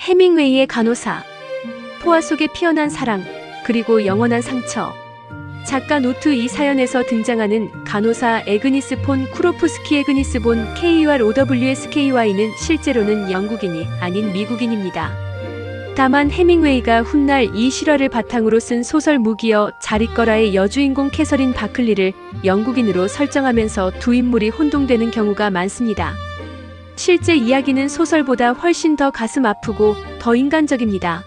해밍웨이의 간호사, 포화 속에 피어난 사랑, 그리고 영원한 상처. 작가 노트 이 사연에서 등장하는 간호사 에그니스 폰 쿠로프스키 에그니스 본 KUROWSKY는 실제로는 영국인이 아닌 미국인입니다. 다만 해밍웨이가 훗날 이 실화를 바탕으로 쓴 소설 무기여 잘 있거라의 여주인공 캐서린 바클리를 영국인으로 설정하면서 두 인물이 혼동되는 경우가 많습니다. 실제 이야기는 소설보다 훨씬 더 가슴 아프고 더 인간적입니다.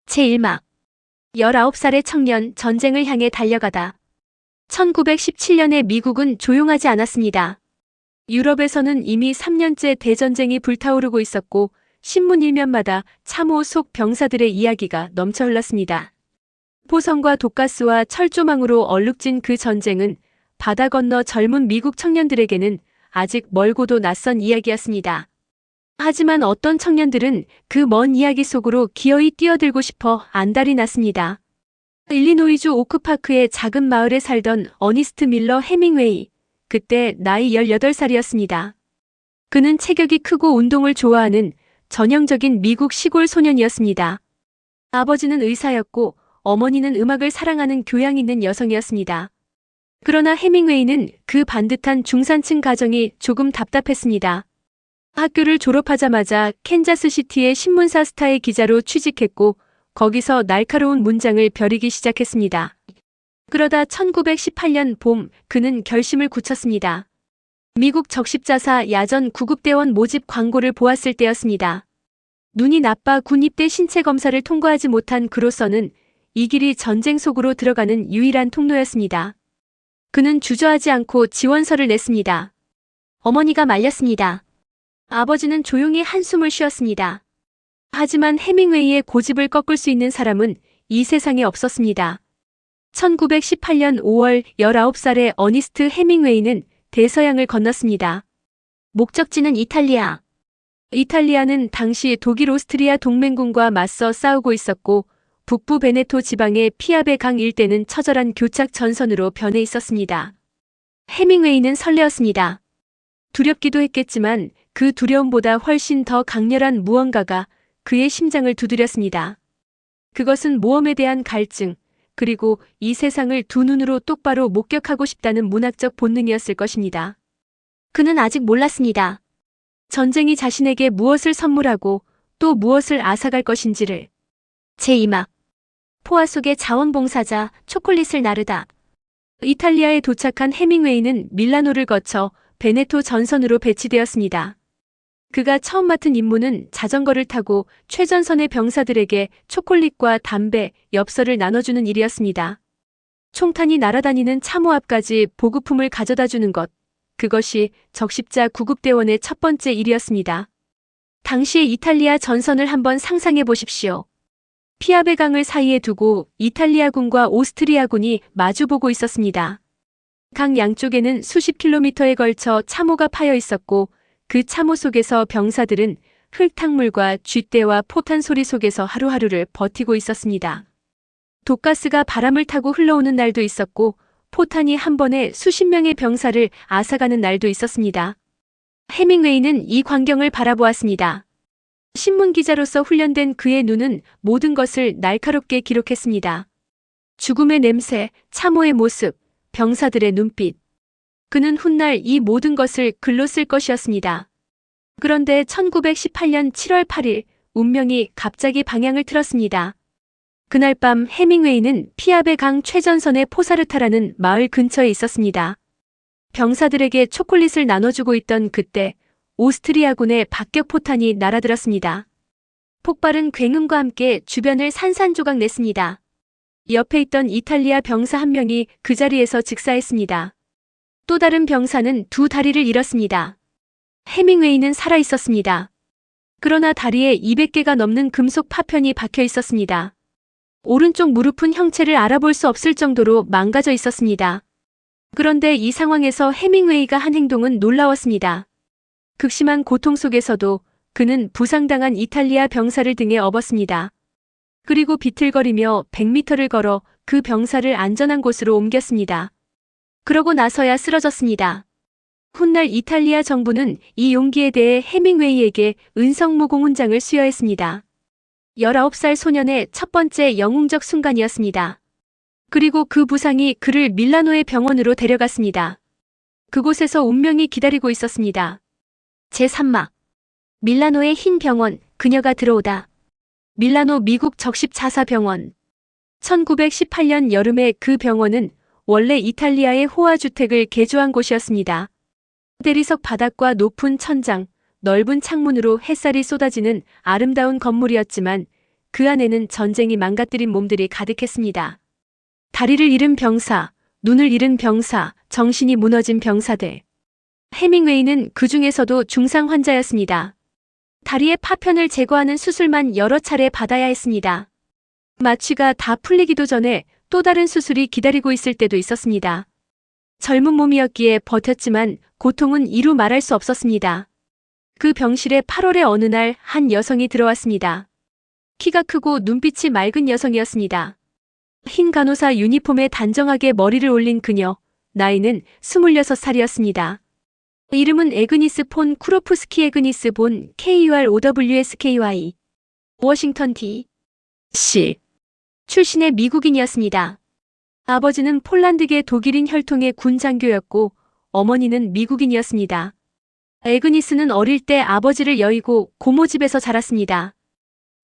제1막 19살의 청년 전쟁을 향해 달려가다. 1917년에 미국은 조용하지 않았습니다. 유럽에서는 이미 3년째 대전쟁이 불타오르고 있었고 신문 일면마다 참호 속 병사들의 이야기가 넘쳐 흘렀습니다. 포성과 독가스와 철조망으로 얼룩진 그 전쟁은 바다 건너 젊은 미국 청년들에게는 아직 멀고도 낯선 이야기였습니다. 하지만 어떤 청년들은 그 먼 이야기 속으로 기어이 뛰어들고 싶어 안달이 났습니다. 일리노이주 오크파크의 작은 마을에 살던 어니스트 밀러 해밍웨이. 그때 나이 18살이었습니다. 그는 체격이 크고 운동을 좋아하는 전형적인 미국 시골 소년이었습니다. 아버지는 의사였고 어머니는 음악을 사랑하는 교양 있는 여성이었습니다. 그러나 해밍웨이는 그 반듯한 중산층 가정이 조금 답답했습니다. 학교를 졸업하자마자 캔자스시티의 신문사 스타의 기자로 취직했고 거기서 날카로운 문장을 벼리기 시작했습니다. 그러다 1918년 봄 그는 결심을 굳혔습니다. 미국 적십자사 야전 구급대원 모집 광고를 보았을 때였습니다. 눈이 나빠 군입대 신체 검사를 통과하지 못한 그로서는 이 길이 전쟁 속으로 들어가는 유일한 통로였습니다. 그는 주저하지 않고 지원서를 냈습니다. 어머니가 말렸습니다. 아버지는 조용히 한숨을 쉬었습니다. 하지만 해밍웨이의 고집을 꺾을 수 있는 사람은 이 세상에 없었습니다. 1918년 5월 19살의 어니스트 해밍웨이는 대서양을 건넜습니다. 목적지는 이탈리아. 이탈리아는 당시 독일 오스트리아 동맹군과 맞서 싸우고 있었고 북부 베네토 지방의 피아베 강 일대는 처절한 교착 전선으로 변해 있었습니다. 해밍웨이는 설레었습니다. 두렵기도 했겠지만 그 두려움보다 훨씬 더 강렬한 무언가가 그의 심장을 두드렸습니다. 그것은 모험에 대한 갈증, 그리고 이 세상을 두 눈으로 똑바로 목격하고 싶다는 문학적 본능이었을 것입니다. 그는 아직 몰랐습니다. 전쟁이 자신에게 무엇을 선물하고 또 무엇을 앗아갈 것인지를. 제2막 포화 속의 자원봉사자 초콜릿을 나르다. 이탈리아에 도착한 해밍웨이는 밀라노를 거쳐 베네토 전선으로 배치되었습니다. 그가 처음 맡은 임무는 자전거를 타고 최전선의 병사들에게 초콜릿과 담배, 엽서를 나눠주는 일이었습니다. 총탄이 날아다니는 참호 앞까지 보급품을 가져다 주는 것. 그것이 적십자 구급대원의 첫 번째 일이었습니다. 당시의 이탈리아 전선을 한번 상상해 보십시오. 피아베 강을 사이에 두고 이탈리아군과 오스트리아군이 마주보고 있었습니다. 강 양쪽에는 수십 킬로미터에 걸쳐 참호가 파여 있었고 그 참호 속에서 병사들은 흙탕물과 쥐떼와 포탄 소리 속에서 하루하루를 버티고 있었습니다. 독가스가 바람을 타고 흘러오는 날도 있었고 포탄이 한 번에 수십 명의 병사를 앗아가는 날도 있었습니다. 해밍웨이는 이 광경을 바라보았습니다. 신문기자로서 훈련된 그의 눈은 모든 것을 날카롭게 기록했습니다. 죽음의 냄새, 참호의 모습, 병사들의 눈빛. 그는 훗날 이 모든 것을 글로 쓸 것이었습니다. 그런데 1918년 7월 8일 운명이 갑자기 방향을 틀었습니다. 그날 밤 해밍웨이는 피아베 강 최전선의 포사르타라는 마을 근처에 있었습니다. 병사들에게 초콜릿을 나눠주고 있던 그때 오스트리아군의 박격포탄이 날아들었습니다. 폭발은 굉음과 함께 주변을 산산조각 냈습니다. 옆에 있던 이탈리아 병사 한 명이 그 자리에서 즉사했습니다. 또 다른 병사는 두 다리를 잃었습니다. 해밍웨이는 살아 있었습니다. 그러나 다리에 200개가 넘는 금속 파편이 박혀 있었습니다. 오른쪽 무릎은 형체를 알아볼 수 없을 정도로 망가져 있었습니다. 그런데 이 상황에서 해밍웨이가 한 행동은 놀라웠습니다. 극심한 고통 속에서도 그는 부상당한 이탈리아 병사를 등에 업었습니다. 그리고 비틀거리며 100m를 걸어 그 병사를 안전한 곳으로 옮겼습니다. 그러고 나서야 쓰러졌습니다. 훗날 이탈리아 정부는 이 용기에 대해 해밍웨이에게 은성무공훈장을 수여했습니다. 19살 소년의 첫 번째 영웅적 순간이었습니다. 그리고 그 부상이 그를 밀라노의 병원으로 데려갔습니다. 그곳에서 운명이 기다리고 있었습니다. 제3막 밀라노의 흰 병원, 그녀가 들어오다. 밀라노 미국 적십 자사병원. 1918년 여름에 그 병원은 원래 이탈리아의 호화주택을 개조한 곳이었습니다. 대리석 바닥과 높은 천장, 넓은 창문으로 햇살이 쏟아지는 아름다운 건물이었지만 그 안에는 전쟁이 망가뜨린 몸들이 가득했습니다. 다리를 잃은 병사, 눈을 잃은 병사, 정신이 무너진 병사들. 해밍웨이는 그 중에서도 중상 환자였습니다. 다리의 파편을 제거하는 수술만 여러 차례 받아야 했습니다. 마취가 다 풀리기도 전에 또 다른 수술이 기다리고 있을 때도 있었습니다. 젊은 몸이었기에 버텼지만 고통은 이루 말할 수 없었습니다. 그 병실에 8월의 어느 날 한 여성이 들어왔습니다. 키가 크고 눈빛이 맑은 여성이었습니다. 흰 간호사 유니폼에 단정하게 머리를 올린 그녀, 나이는 26살이었습니다. 이름은 에그니스 폰 쿠로프스키 에그니스 본 KUROWSKY. 워싱턴 D.C. 출신의 미국인이었습니다. 아버지는 폴란드계 독일인 혈통의 군 장교였고 어머니는 미국인이었습니다. 에그니스는 어릴 때 아버지를 여의고 고모집에서 자랐습니다.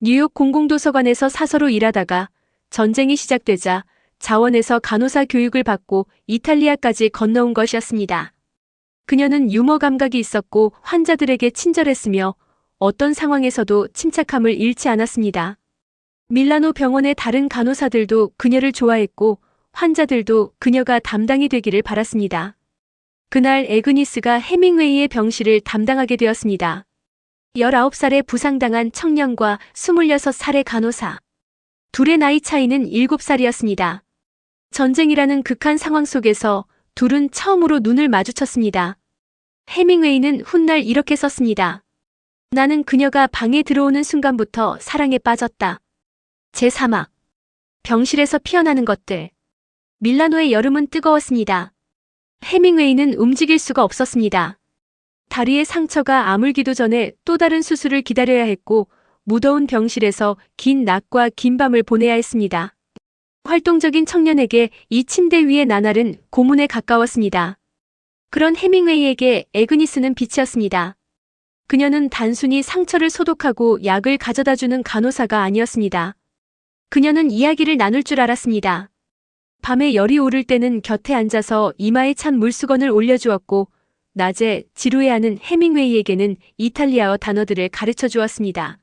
뉴욕 공공도서관에서 사서로 일하다가 전쟁이 시작되자 자원에서 간호사 교육을 받고 이탈리아까지 건너온 것이었습니다. 그녀는 유머 감각이 있었고 환자들에게 친절했으며 어떤 상황에서도 침착함을 잃지 않았습니다. 밀라노 병원의 다른 간호사들도 그녀를 좋아했고 환자들도 그녀가 담당이 되기를 바랐습니다. 그날 에그니스가 해밍웨이의 병실을 담당하게 되었습니다. 19살에 부상당한 청년과 26살의 간호사. 둘의 나이 차이는 7살이었습니다. 전쟁이라는 극한 상황 속에서 둘은 처음으로 눈을 마주쳤습니다. 해밍웨이는 훗날 이렇게 썼습니다. 나는 그녀가 방에 들어오는 순간부터 사랑에 빠졌다. 제3막 병실에서 피어나는 것들. 밀라노의 여름은 뜨거웠습니다. 해밍웨이는 움직일 수가 없었습니다. 다리의 상처가 아물기도 전에 또 다른 수술을 기다려야 했고 무더운 병실에서 긴 낮과 긴 밤을 보내야 했습니다. 활동적인 청년에게 이 침대 위의 나날은 고문에 가까웠습니다. 그런 해밍웨이에게 에그니스는 빛이었습니다. 그녀는 단순히 상처를 소독하고 약을 가져다주는 간호사가 아니었습니다. 그녀는 이야기를 나눌 줄 알았습니다. 밤에 열이 오를 때는 곁에 앉아서 이마에 찬 물수건을 올려주었고 낮에 지루해하는 해밍웨이에게는 이탈리아어 단어들을 가르쳐 주었습니다.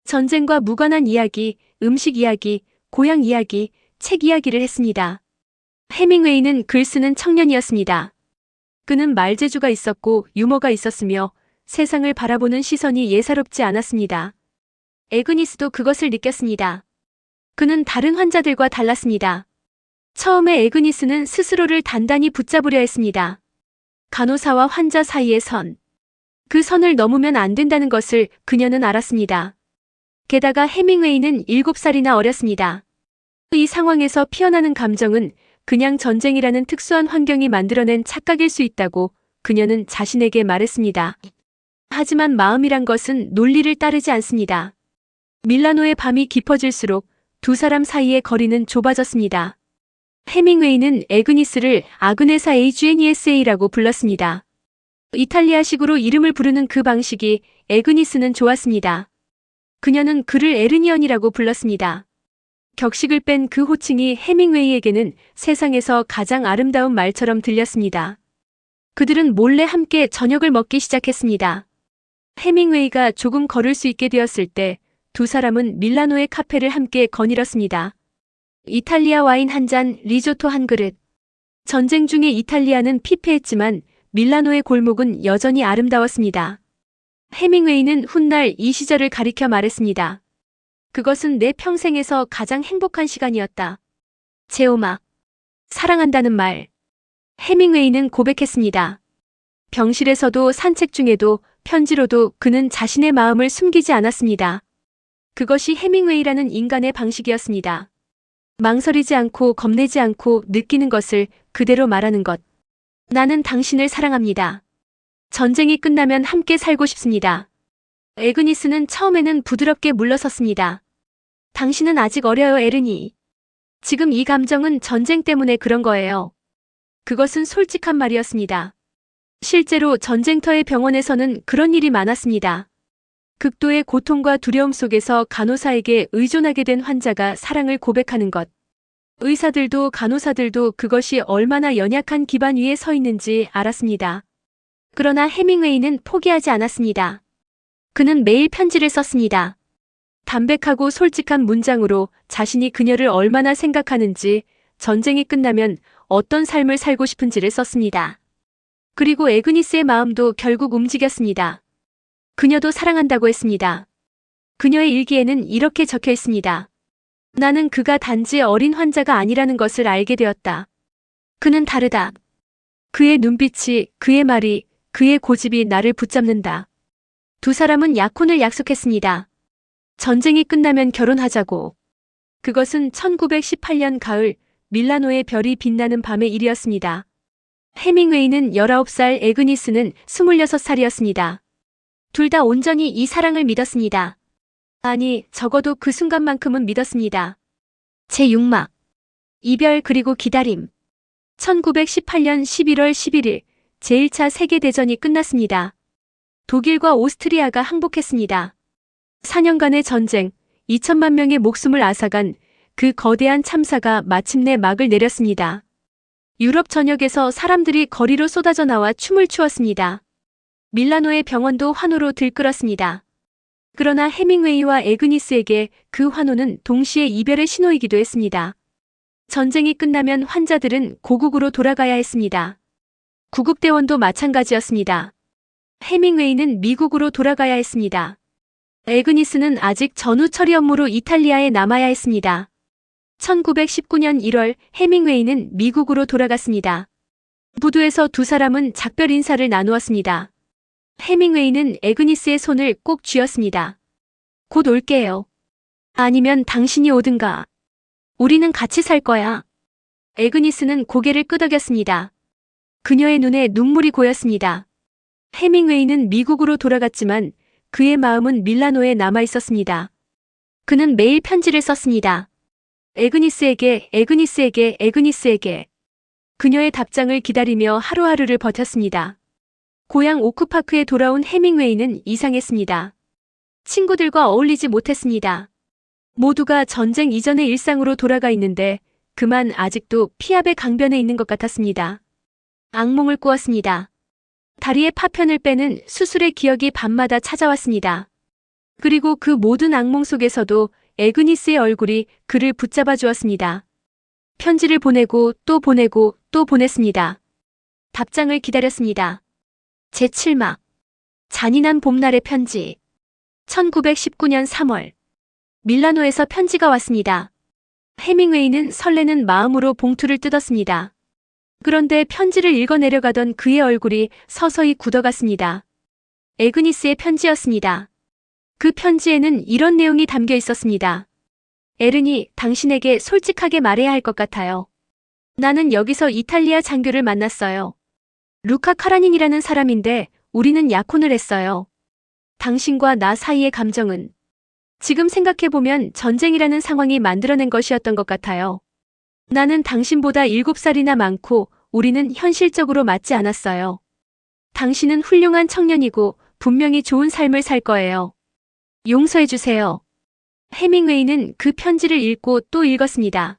전쟁과 무관한 이야기, 음식 이야기, 고향 이야기, 책 이야기를 했습니다. 해밍웨이는 글 쓰는 청년이었습니다. 그는 말재주가 있었고 유머가 있었으며 세상을 바라보는 시선이 예사롭지 않았습니다. 에그니스도 그것을 느꼈습니다. 그는 다른 환자들과 달랐습니다. 처음에 에그니스는 스스로를 단단히 붙잡으려 했습니다. 간호사와 환자 사이의 선. 그 선을 넘으면 안 된다는 것을 그녀는 알았습니다. 게다가 해밍웨이는 7살이나 어렸습니다. 이 상황에서 피어나는 감정은 그냥 전쟁이라는 특수한 환경이 만들어낸 착각일 수 있다고 그녀는 자신에게 말했습니다. 하지만 마음이란 것은 논리를 따르지 않습니다. 밀라노의 밤이 깊어질수록 두 사람 사이의 거리는 좁아졌습니다. 해밍웨이는 에그니스를 아그네사 에이주에니에스에이라고 불렀습니다. 이탈리아식으로 이름을 부르는 그 방식이 에그니스는 좋았습니다. 그녀는 그를 에르니언이라고 불렀습니다. 격식을 뺀 그 호칭이 해밍웨이에게는 세상에서 가장 아름다운 말처럼 들렸습니다. 그들은 몰래 함께 저녁을 먹기 시작했습니다. 해밍웨이가 조금 걸을 수 있게 되었을 때 두 사람은 밀라노의 카페를 함께 거닐었습니다. 이탈리아 와인 한 잔, 리조토 한 그릇. 전쟁 중에 이탈리아는 피폐했지만 밀라노의 골목은 여전히 아름다웠습니다. 해밍웨이는 훗날 이 시절을 가리켜 말했습니다. 그것은 내 평생에서 가장 행복한 시간이었다. 제5막 사랑한다는 말. 해밍웨이는 고백했습니다. 병실에서도 산책 중에도 편지로도 그는 자신의 마음을 숨기지 않았습니다. 그것이 해밍웨이라는 인간의 방식이었습니다. 망설이지 않고 겁내지 않고 느끼는 것을 그대로 말하는 것. 나는 당신을 사랑합니다. 전쟁이 끝나면 함께 살고 싶습니다. 에그니스는 처음에는 부드럽게 물러섰습니다. 당신은 아직 어려요, 에르니. 지금 이 감정은 전쟁 때문에 그런 거예요. 그것은 솔직한 말이었습니다. 실제로 전쟁터의 병원에서는 그런 일이 많았습니다. 극도의 고통과 두려움 속에서 간호사에게 의존하게 된 환자가 사랑을 고백하는 것. 의사들도 간호사들도 그것이 얼마나 연약한 기반 위에 서 있는지 알았습니다. 그러나 해밍웨이는 포기하지 않았습니다. 그는 매일 편지를 썼습니다. 담백하고 솔직한 문장으로 자신이 그녀를 얼마나 생각하는지, 전쟁이 끝나면 어떤 삶을 살고 싶은지를 썼습니다. 그리고 에그니스의 마음도 결국 움직였습니다. 그녀도 사랑한다고 했습니다. 그녀의 일기에는 이렇게 적혀 있습니다. 나는 그가 단지 어린 환자가 아니라는 것을 알게 되었다. 그는 다르다. 그의 눈빛이, 그의 말이, 그의 고집이 나를 붙잡는다. 두 사람은 약혼을 약속했습니다. 전쟁이 끝나면 결혼하자고. 그것은 1918년 가을 밀라노의 별이 빛나는 밤의 일이었습니다. 해밍웨이는 19살, 에그니스는 26살이었습니다. 둘 다 온전히 이 사랑을 믿었습니다. 아니, 적어도 그 순간만큼은 믿었습니다. 제6막. 이별 그리고 기다림. 1918년 11월 11일 제1차 세계대전이 끝났습니다. 독일과 오스트리아가 항복했습니다. 4년간의 전쟁, 2천만 명의 목숨을 앗아간 그 거대한 참사가 마침내 막을 내렸습니다. 유럽 전역에서 사람들이 거리로 쏟아져 나와 춤을 추었습니다. 밀라노의 병원도 환호로 들끓었습니다. 그러나 해밍웨이와 에그니스에게 그 환호는 동시에 이별의 신호이기도 했습니다. 전쟁이 끝나면 환자들은 고국으로 돌아가야 했습니다. 구급대원도 마찬가지였습니다. 해밍웨이는 미국으로 돌아가야 했습니다. 에그니스는 아직 전후 처리 업무로 이탈리아에 남아야 했습니다. 1919년 1월 해밍웨이는 미국으로 돌아갔습니다. 부두에서 두 사람은 작별 인사를 나누었습니다. 해밍웨이는 에그니스의 손을 꼭 쥐었습니다. 곧 올게요. 아니면 당신이 오든가. 우리는 같이 살 거야. 에그니스는 고개를 끄덕였습니다. 그녀의 눈에 눈물이 고였습니다. 해밍웨이는 미국으로 돌아갔지만 그의 마음은 밀라노에 남아 있었습니다. 그는 매일 편지를 썼습니다. 에그니스에게, 에그니스에게, 에그니스에게. 그녀의 답장을 기다리며 하루하루를 버텼습니다. 고향 오크파크에 돌아온 해밍웨이는 이상했습니다. 친구들과 어울리지 못했습니다. 모두가 전쟁 이전의 일상으로 돌아가 있는데 그만 아직도 피압의 강변에 있는 것 같았습니다. 악몽을 꾸었습니다. 다리에 파편을 빼는 수술의 기억이 밤마다 찾아왔습니다. 그리고 그 모든 악몽 속에서도 에그니스의 얼굴이 그를 붙잡아 주었습니다. 편지를 보내고 또 보내고 또 보냈습니다. 답장을 기다렸습니다. 제7막. 잔인한 봄날의 편지. 1919년 3월. 밀라노에서 편지가 왔습니다. 해밍웨이는 설레는 마음으로 봉투를 뜯었습니다. 그런데 편지를 읽어내려가던 그의 얼굴이 서서히 굳어갔습니다. 에그니스의 편지였습니다. 그 편지에는 이런 내용이 담겨 있었습니다. 에르니, 당신에게 솔직하게 말해야 할 것 같아요. 나는 여기서 이탈리아 장교를 만났어요. 루카 카라닌이라는 사람인데 우리는 약혼을 했어요. 당신과 나 사이의 감정은 지금 생각해보면 전쟁이라는 상황이 만들어낸 것이었던 것 같아요. 나는 당신보다 7살이나 많고 우리는 현실적으로 맞지 않았어요. 당신은 훌륭한 청년이고 분명히 좋은 삶을 살 거예요. 용서해주세요. 해밍웨이는 그 편지를 읽고 또 읽었습니다.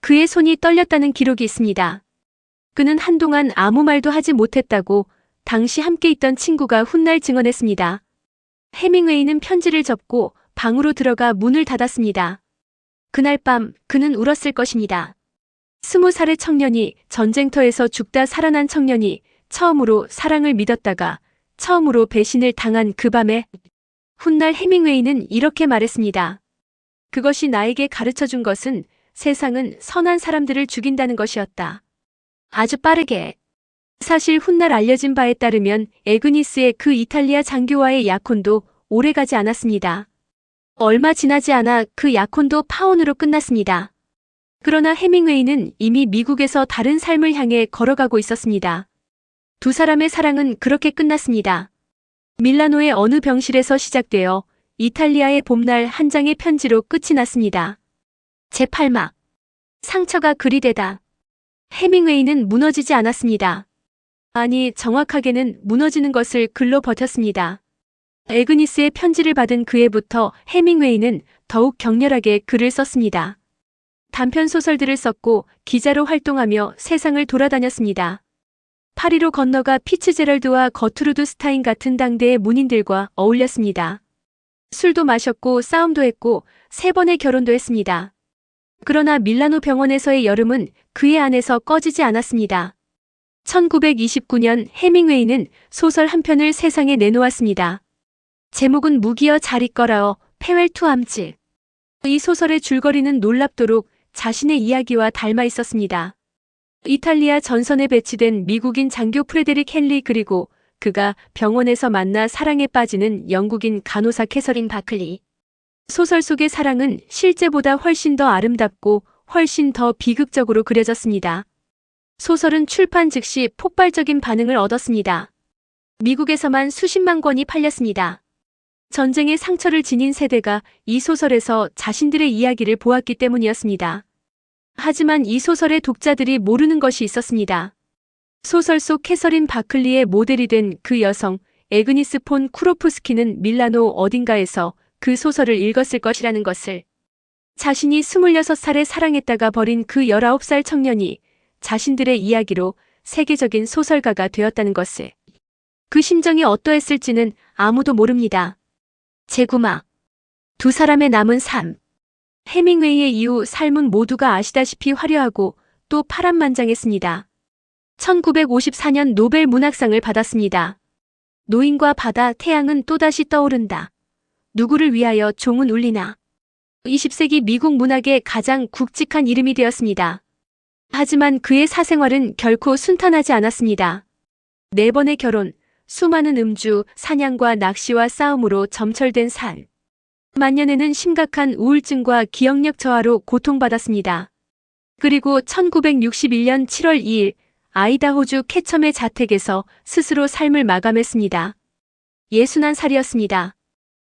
그의 손이 떨렸다는 기록이 있습니다. 그는 한동안 아무 말도 하지 못했다고 당시 함께 있던 친구가 훗날 증언했습니다. 해밍웨이는 편지를 접고 방으로 들어가 문을 닫았습니다. 그날 밤 그는 울었을 것입니다. 20살의 청년이, 전쟁터에서 죽다 살아난 청년이 처음으로 사랑을 믿었다가 처음으로 배신을 당한 그 밤에 훗날 해밍웨이는 이렇게 말했습니다. 그것이 나에게 가르쳐준 것은 세상은 선한 사람들을 죽인다는 것이었다. 아주 빠르게. 사실 훗날 알려진 바에 따르면 에그니스의 그 이탈리아 장교와의 약혼도 오래가지 않았습니다. 얼마 지나지 않아 그 약혼도 파혼으로 끝났습니다. 그러나 해밍웨이는 이미 미국에서 다른 삶을 향해 걸어가고 있었습니다. 두 사람의 사랑은 그렇게 끝났습니다. 밀라노의 어느 병실에서 시작되어 이탈리아의 봄날 한 장의 편지로 끝이 났습니다. 제8막. 상처가 그리 되다. 해밍웨이는 무너지지 않았습니다. 아니, 정확하게는 무너지는 것을 글로 버텼습니다. 애그니스의 편지를 받은 그 해부터 해밍웨이는 더욱 격렬하게 글을 썼습니다. 단편 소설들을 썼고 기자로 활동하며 세상을 돌아다녔습니다. 파리로 건너가 피츠제럴드와 거투르드 스타인 같은 당대의 문인들과 어울렸습니다. 술도 마셨고 싸움도 했고 3번의 결혼도 했습니다. 그러나 밀라노 병원에서의 여름은 그의 안에서 꺼지지 않았습니다. 1929년 해밍웨이는 소설 한 편을 세상에 내놓았습니다. 제목은 무기여 잘 있거라어 페웰투 암즈. 이 소설의 줄거리는 놀랍도록 자신의 이야기와 닮아 있었습니다. 이탈리아 전선에 배치된 미국인 장교 프레데릭 헨리 그리고 그가 병원에서 만나 사랑에 빠지는 영국인 간호사 캐서린 바클리. 소설 속의 사랑은 실제보다 훨씬 더 아름답고 훨씬 더 비극적으로 그려졌습니다. 소설은 출판 즉시 폭발적인 반응을 얻었습니다. 미국에서만 수십만 권이 팔렸습니다. 전쟁의 상처를 지닌 세대가 이 소설에서 자신들의 이야기를 보았기 때문이었습니다. 하지만 이 소설의 독자들이 모르는 것이 있었습니다. 소설 속 캐서린 바클리의 모델이 된 그 여성 애그니스 폰 쿠로프스키는 밀라노 어딘가에서 그 소설을 읽었을 것이라는 것을. 자신이 26살에 사랑했다가 버린 그 19살 청년이 자신들의 이야기로 세계적인 소설가가 되었다는 것을. 그 심정이 어떠했을지는 아무도 모릅니다. 제9막. 두 사람의 남은 삶. 해밍웨이의 이후 삶은 모두가 아시다시피 화려하고 또 파란만장했습니다. 1954년 노벨 문학상을 받았습니다. 노인과 바다, 태양은 또다시 떠오른다. 누구를 위하여 종은 울리나. 20세기 미국 문학의 가장 굵직한 이름이 되었습니다. 하지만 그의 사생활은 결코 순탄하지 않았습니다. 4번의 결혼, 수많은 음주, 사냥과 낚시와 싸움으로 점철된 삶. 만년에는 심각한 우울증과 기억력 저하로 고통받았습니다. 그리고 1961년 7월 2일 아이다호주 캐첨의 자택에서 스스로 삶을 마감했습니다. 61살이었습니다.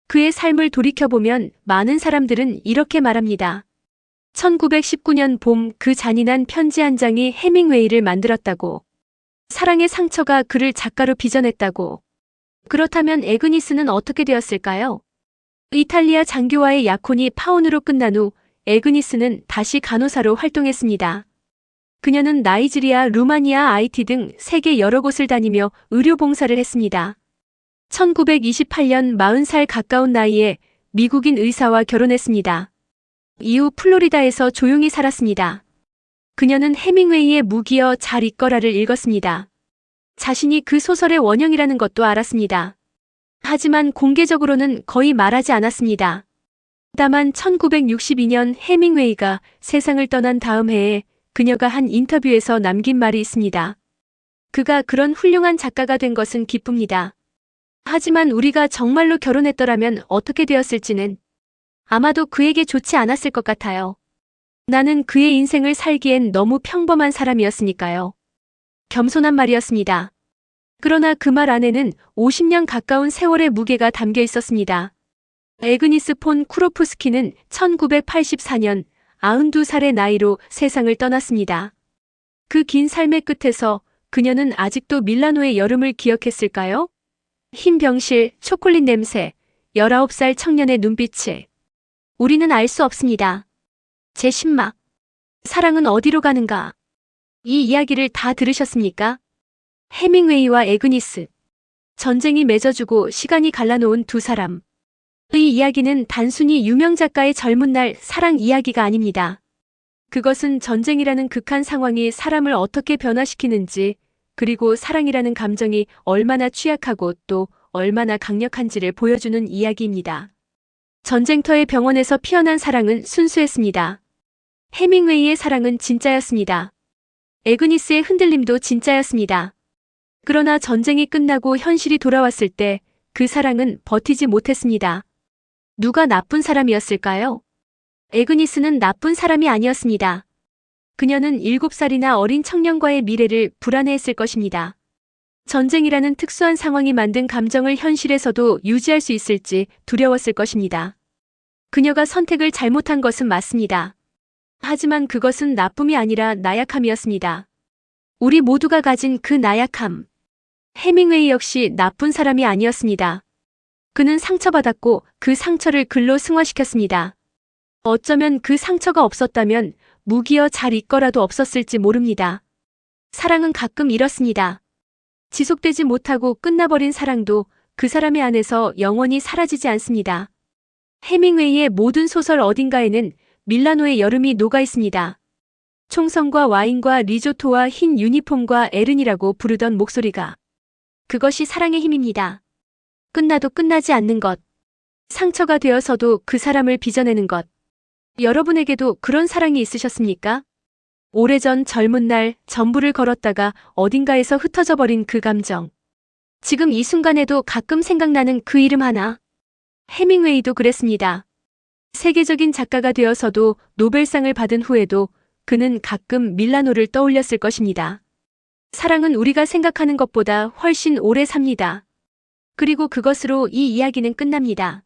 그의 삶을 돌이켜보면 많은 사람들은 이렇게 말합니다. 1919년 봄 그 잔인한 편지 한 장이 해밍웨이를 만들었다고. 사랑의 상처가 그를 작가로 빚어냈다고. 그렇다면 애그니스는 어떻게 되었을까요? 이탈리아 장교와의 약혼이 파혼으로 끝난 후 애그니스는 다시 간호사로 활동했습니다. 그녀는 나이지리아, 루마니아, 아이티 등 세계 여러 곳을 다니며 의료 봉사를 했습니다. 1928년 40살 가까운 나이에 미국인 의사와 결혼했습니다. 이후 플로리다에서 조용히 살았습니다. 그녀는 해밍웨이의 무기여 잘 있거라를 읽었습니다. 자신이 그 소설의 원형이라는 것도 알았습니다. 하지만 공개적으로는 거의 말하지 않았습니다. 다만 1962년 해밍웨이가 세상을 떠난 다음 해에 그녀가 한 인터뷰에서 남긴 말이 있습니다. 그가 그런 훌륭한 작가가 된 것은 기쁩니다. 하지만 우리가 정말로 결혼했더라면 어떻게 되었을지는 아마도 그에게 좋지 않았을 것 같아요. 나는 그의 인생을 살기엔 너무 평범한 사람이었으니까요. 겸손한 말이었습니다. 그러나 그 말 안에는 50년 가까운 세월의 무게가 담겨 있었습니다. 애그니스 폰 쿠로프스키는 1984년 92살의 나이로 세상을 떠났습니다. 그 긴 삶의 끝에서 그녀는 아직도 밀라노의 여름을 기억했을까요? 흰 병실, 초콜릿 냄새, 19살 청년의 눈빛을. 우리는 알 수 없습니다. 제10막. 사랑은 어디로 가는가? 이 이야기를 다 들으셨습니까? 해밍웨이와 애그니스. 전쟁이 맺어주고 시간이 갈라놓은 두 사람. 이 이야기는 단순히 유명 작가의 젊은 날 사랑 이야기가 아닙니다. 그것은 전쟁이라는 극한 상황이 사람을 어떻게 변화시키는지, 그리고 사랑이라는 감정이 얼마나 취약하고 또 얼마나 강력한지를 보여주는 이야기입니다. 전쟁터의 병원에서 피어난 사랑은 순수했습니다. 해밍웨이의 사랑은 진짜였습니다. 애그니스의 흔들림도 진짜였습니다. 그러나 전쟁이 끝나고 현실이 돌아왔을 때 그 사랑은 버티지 못했습니다. 누가 나쁜 사람이었을까요? 애그니스는 나쁜 사람이 아니었습니다. 그녀는 7살이나 어린 청년과의 미래를 불안해했을 것입니다. 전쟁이라는 특수한 상황이 만든 감정을 현실에서도 유지할 수 있을지 두려웠을 것입니다. 그녀가 선택을 잘못한 것은 맞습니다. 하지만 그것은 나쁨이 아니라 나약함이었습니다. 우리 모두가 가진 그 나약함. 해밍웨이 역시 나쁜 사람이 아니었습니다. 그는 상처받았고 그 상처를 글로 승화시켰습니다. 어쩌면 그 상처가 없었다면 무기여 잘 있거라도 없었을지 모릅니다. 사랑은 가끔 이렇습니다. 지속되지 못하고 끝나버린 사랑도 그 사람의 안에서 영원히 사라지지 않습니다. 해밍웨이의 모든 소설 어딘가에는 밀라노의 여름이 녹아 있습니다. 총성과 와인과 리조토와 흰 유니폼과 에른이라고 부르던 목소리가. 그것이 사랑의 힘입니다. 끝나도 끝나지 않는 것. 상처가 되어서도 그 사람을 빚어내는 것. 여러분에게도 그런 사랑이 있으셨습니까? 오래전 젊은 날 전부를 걸었다가 어딘가에서 흩어져 버린 그 감정. 지금 이 순간에도 가끔 생각나는 그 이름 하나. 해밍웨이도 그랬습니다. 세계적인 작가가 되어서도 노벨상을 받은 후에도 그는 가끔 밀라노를 떠올렸을 것입니다. 사랑은 우리가 생각하는 것보다 훨씬 오래 삽니다. 그리고 그것으로 이 이야기는 끝납니다.